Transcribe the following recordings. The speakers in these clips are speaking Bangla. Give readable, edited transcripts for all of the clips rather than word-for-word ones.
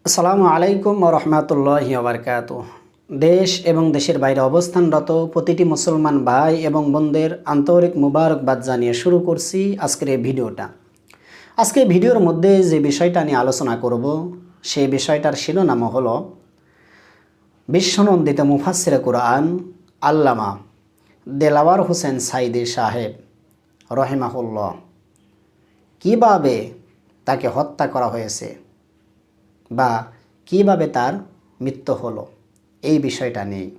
আসসালামু আলাইকুম ওয়া রাহমাতুল্লাহি ওয়া বারাকাতুহু। দেশ এবং দেশের বাইরে অবস্থানরত প্রতিটি মুসলমান ভাই এবং বোনদের আন্তরিক মুবারকবাদ জানিয়ে শুরু করছি আজকের এই ভিডিওটা। আজকে ভিডিওর মধ্যে যে বিষয়টা নিয়ে আলোচনা করব সেই বিষয়টার শিরোনাম হলো বিশ্বনন্দিত মুফাসসিরে কুরআন আল্লামা দেলাওয়ার হোসেন সাঈদী সাহেব রহিমাহুল্লাহ কিভাবে তাকে হত্যা করা হয়েছে বা কিভাবে তার মৃত্যু হলো এই বিষয়টা নিয়ে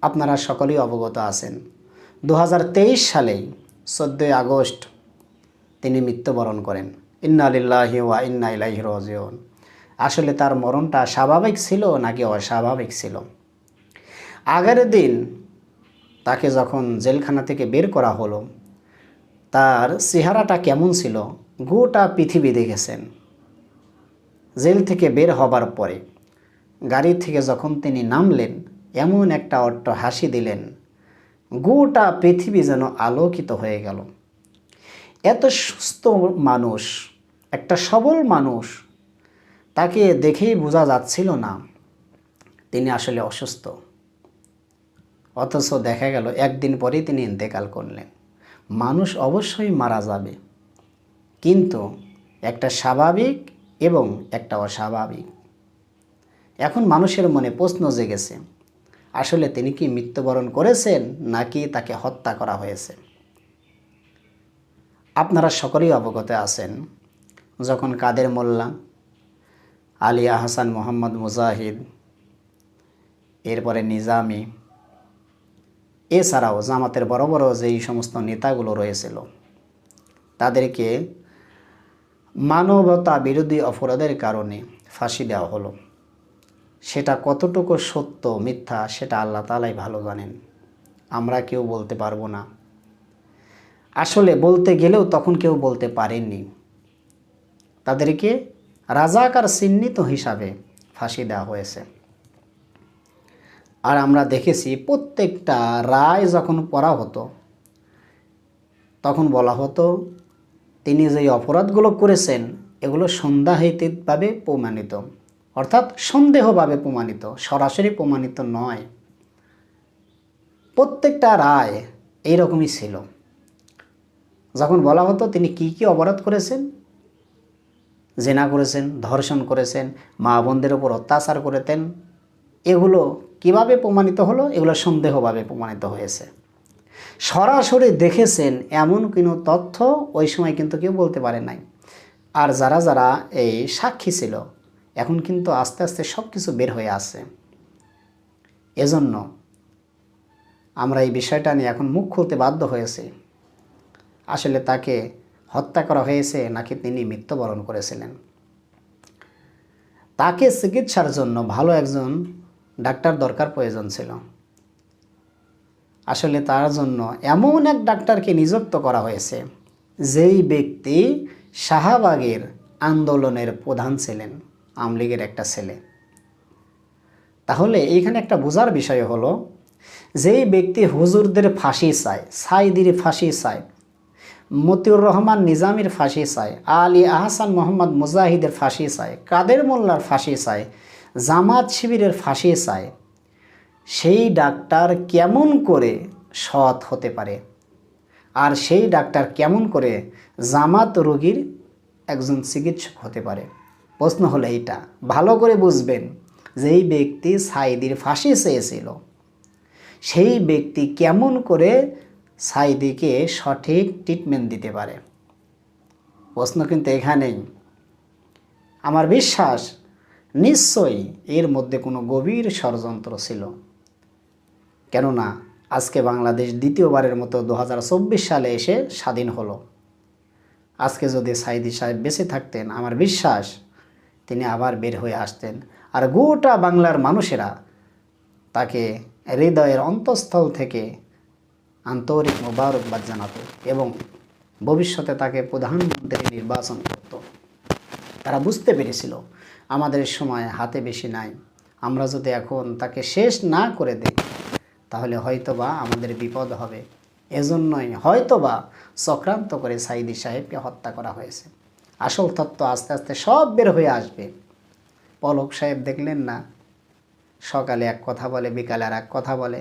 আপনারা সকলেই অবগত আছেন। 2023 সালেই 14 আগস্ট তিনি মৃত্যুবরণ করেন। ইন্না লিল্লাহি ওয়া ইন্না ইলাইহি রাজিউন। আসলে তার মরণটা স্বাভাবিক ছিল নাকি অস্বাভাবিক ছিল? আগের দিন তাকে যখন জেলখানা থেকে বের করা হলো, তার চেহারাটা কেমন ছিল গোটা পৃথিবী দেখেছেন। জেল থেকে বের হবার পরে গাড়ি থেকে যখন তিনি নামলেন, এমন একটা অট্ট হাসি দিলেন, গোটা পৃথিবী যেন আলোকিত হয়ে গেল। এত সুস্থ মানুষ, একটা সবল মানুষ, তাকে দেখেই বোঝা যাচ্ছিল না তিনি আসলে অসুস্থ। অথচ দেখা গেল একদিন পরেই তিনি ইন্তেকাল করলেন। মানুষ অবশ্যই মারা যাবে, কিন্তু একটা স্বাভাবিক এবং একটা অস্বাভাবিক। এখন মানুষের মনে প্রশ্ন জেগেছে, আসলে তিনি কি মৃত্যুবরণ করেছেন নাকি তাকে হত্যা করা হয়েছে? আপনারা সকলেই অবগত আছেন, যখন কাদের মোল্লা, আলী আহসান মোহাম্মদ মুজাহিদ, এরপরে নিজামি, এছাড়াও জামাতের বড় বড় যেই সমস্ত নেতাগুলো রয়েছিল, তাদেরকে মানবতা বিরোধী অপরাধের কারণে ফাঁসি দেওয়া হলো। সেটা কতটুকু সত্য মিথ্যা সেটা আল্লাহ তাআলাই ভালো জানেন, আমরা কেউ বলতে পারবো না। আসলে বলতে গেলেও তখন কেউ বলতে পারেননি। তাদেরকে রাজাকার চিহ্নিত হিসাবে ফাঁসি দেওয়া হয়েছে। আর আমরা দেখেছি প্রত্যেকটা রায় যখন পড়া হতো, তখন বলা হতো তিনি যে অপরাধগুলো করেছেন এগুলো সন্দেহাতীতভাবে প্রমাণিত, অর্থাৎ সন্দেহভাবে প্রমাণিত, সরাসরি প্রমাণিত নয়। প্রত্যেকটা রায় এইরকমই ছিল। যখন বলা হতো তিনি কি কি অপরাধ করেছেন, জেনা করেছেন, ধর্ষণ করেছেন, মা বোনদের উপর অত্যাচার করেছেন, এগুলো কিভাবে প্রমাণিত হলো? এগুলো সন্দেহভাবে প্রমাণিত হয়েছে। সরাসরি দেখেছেন এমন কোনো তথ্য ওই সময় কিন্তু কেউ বলতে পারে নাই। আর যারা যারা এই সাক্ষী ছিল, এখন কিন্তু আস্তে আস্তে সব কিছু বের হয়ে আসছে। এজন্য আমরা এই বিষয়টা নিয়ে এখন মুখ খুলতে বাধ্য হয়েছি। আসলে তাকে হত্যা করা হয়েছে নাকি তিনি মৃত্যুবরণ করেছিলেন? তাকে চিকিৎসার জন্য ভালো একজন ডাক্তার দরকার প্রয়োজন ছিল। আসলে তার জন্য এমন এক ডাক্তারকে নিযুক্ত করা হয়েছে যেই ব্যক্তি শাহবাগের আন্দোলনের প্রধান ছিলেন, আওয়ামী লীগের একটা ছেলে। তাহলে এইখানে একটা বোঝার বিষয় হলো, যেই ব্যক্তি হুজুরদের ফাঁসি চায়, সাঈদীর ফাঁসি চায়, মতিউর রহমান নিজামীর ফাঁসি চায়, আলী আহসান মোহাম্মদ মুজাহিদের ফাঁসি চায়, কাদের মোল্লার ফাঁসি চায়, জামাত শিবিরের ফাঁসি চায়, সেই ডাক্তার কেমন করে সৎ হতে পারে? আর সেই ডাক্তার কেমন করে জামাত রোগীর একজন চিকিৎসক হতে পারে? প্রশ্ন হলো এইটা। ভালো করে বুঝবেন, যেই ব্যক্তি সাঈদীর ফাঁসি চেয়েছিল সেই ব্যক্তি কেমন করে সাঈদীকে সঠিক ট্রিটমেন্ট দিতে পারে? প্রশ্ন কিন্তু এখানেই। আমার বিশ্বাস নিশ্চয়ই এর মধ্যে কোনো গভীর ষড়যন্ত্র ছিল। কেননা আজকে বাংলাদেশ দ্বিতীয়বারের মতো 2024 সালে এসে স্বাধীন হলো। আজকে যদি সাঈদী সাহেব বেঁচে থাকতেন, আমার বিশ্বাস তিনি আবার বের হয়ে আসতেন, আর গোটা বাংলার মানুষেরা তাকে হৃদয়ের অন্তঃস্থল থেকে আন্তরিক মোবারকবাদ জানাতো এবং ভবিষ্যতে তাকে প্রধানমন্ত্রী নির্বাচন করত। তারা বুঝতে পেরেছিল আমাদের সময় হাতে বেশি নাই, আমরা যদি এখন তাকে শেষ না করে দিই তাহলে হয়তোবা আমাদের বিপদ হবে। এজন্যই হয়তোবা চক্রান্ত করে সাঈদী সাহেবকে হত্যা করা হয়েছে। আসল তত্ত্ব আস্তে আস্তে সব বের হয়ে আসবে। পলক সাহেব দেখলেন না, সকালে এক কথা বলে, বিকালে আর এক কথা বলে,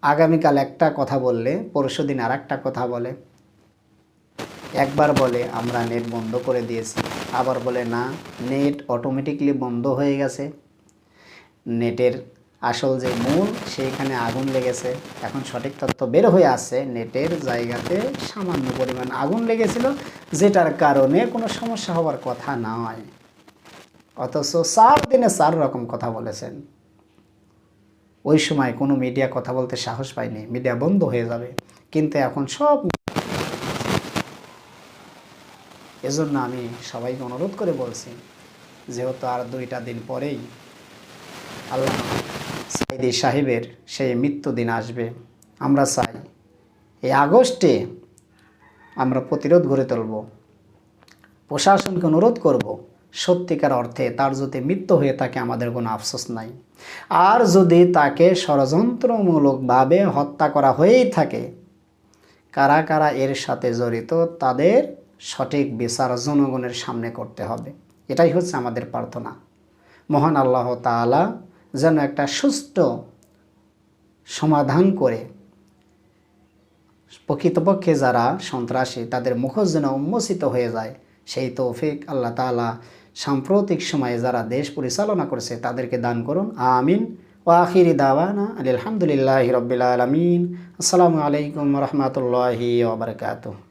আগামীকাল একটা কথা বললে পরশুদিন আর একটা কথা বলে। একবার বলে আমরা নেট বন্ধ করে দিয়েছি, আবার বলে না নেট অটোমেটিকলি বন্ধ হয়ে গেছে, নেটের আসল যে মূল সেইখানে আগুন লেগেছে। এখন সঠিক তথ্য বের হয়ে আসছে নেটের জায়গাতে সামান্য পরিমাণ আগুন লেগেছিল, যেটার কারণে কোনো সমস্যা হওয়ার কথা নয়। অথচ 4 দিনে 4 রকম কথা বলেছেন। ওই সময় কোনো মিডিয়া কথা বলতে সাহস পায়নি, মিডিয়া বন্ধ হয়ে যাবে, কিন্তু এখন সব। এজন্য আমি সবাইকে অনুরোধ করে বলছি, যেহেতু আর 2টা দিন পরেই আল্লামা সাঈদী সাহেবের সেই মৃত্যুদিন আসবে, আমরা চাই এই আগস্টে আমরা প্রতিরোধ গড়ে তুলব। প্রশাসনকে অনুরোধ করব, সত্যিকার অর্থে তার যদি মৃত্যু হয়ে থাকে আমাদের কোনো আফসোস নাই। আর যদি তাকে ষড়যন্ত্রমূলকভাবে হত্যা করা হয়েই থাকে, কারা কারা এর সাথে জড়িত তাদের সঠিক বিচার জনগণের সামনে করতে হবে। এটাই হচ্ছে আমাদের প্রার্থনা। মহান আল্লাহ তাআলা যেন একটা সুষ্ঠু সমাধান করে প্রকৃতপক্ষে যারা সন্ত্রাসী তাদের মুখোশ যেন উন্মোচিত হয়ে যায়, সেই তৌফিক আল্লাহ তাআলা সাম্প্রতিক সময়ে যারা দেশ পরিচালনা করছে তাদেরকে দান করুন, আমিন। ওয়া আখিরি দাওয়ানা আলহামদুলিল্লাহি রাব্বিল আলামিন। আসসালামু আলাইকুম ওয়া রাহমাতুল্লাহি ওয়া বারাকাতুহু।